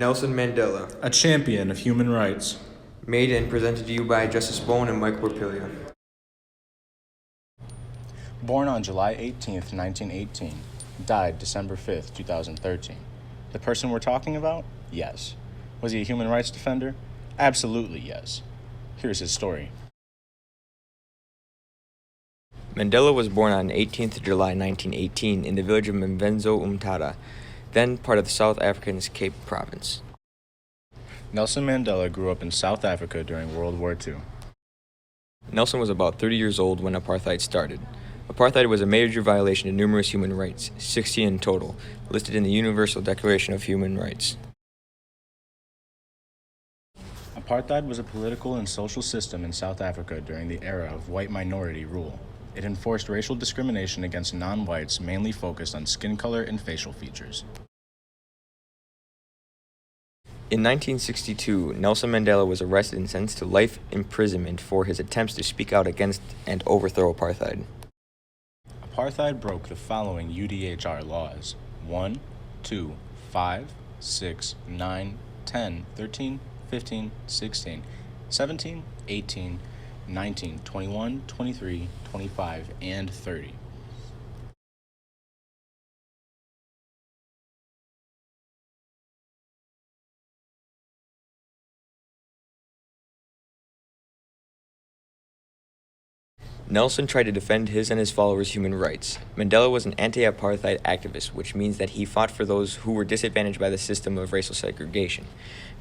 Nelson Mandela. A champion of human rights. Made and presented to you by Justice Bowen and Michael Porpiglia. Born on July 18, 1918, died December 5, 2013. The person we're talking about? Yes. Was he a human rights defender? Absolutely yes. Here's his story. Mandela was born on 18th July 1918 in the village of Mvenzo Umtata, then part of the South African Cape Province. Nelson Mandela grew up in South Africa during World War II. Nelson was about 30 years old when apartheid started. Apartheid was a major violation of numerous human rights, 16 in total, listed in the Universal Declaration of Human Rights. Apartheid was a political and social system in South Africa during the era of white minority rule. It enforced racial discrimination against non-whites, mainly focused on skin color and facial features. In 1962, Nelson Mandela was arrested and sentenced to life imprisonment for his attempts to speak out against and overthrow apartheid. Apartheid broke the following UDHR laws: 1, 2, 5, 6, 9, 10, 13, 15, 16, 17, 18, 19, 21, 23, 25, and 30. Nelson tried to defend his and his followers' human rights. Mandela was an anti-apartheid activist, which means that he fought for those who were disadvantaged by the system of racial segregation.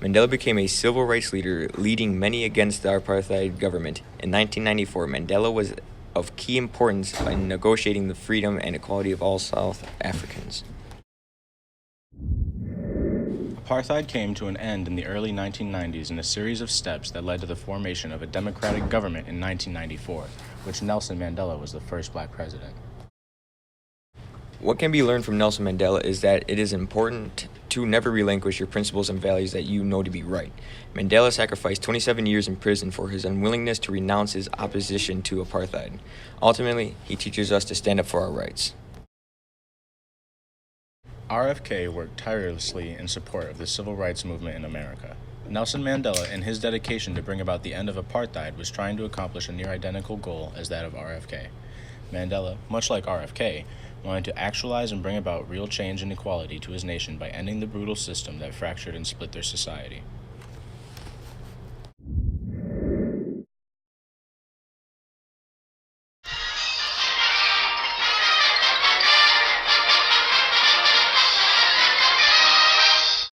Mandela became a civil rights leader, leading many against the apartheid government. In 1994, Mandela was of key importance in negotiating the freedom and equality of all South Africans. Apartheid came to an end in the early 1990s in a series of steps that led to the formation of a democratic government in 1994, which Nelson Mandela was the first black president. What can be learned from Nelson Mandela is that it is important to never relinquish your principles and values that you know to be right. Mandela sacrificed 27 years in prison for his unwillingness to renounce his opposition to apartheid. Ultimately, he teaches us to stand up for our rights. RFK worked tirelessly in support of the civil rights movement in America. Nelson Mandela, in his dedication to bring about the end of apartheid, was trying to accomplish a near-identical goal as that of RFK. Mandela, much like RFK, wanted to actualize and bring about real change and equality to his nation by ending the brutal system that fractured and split their society.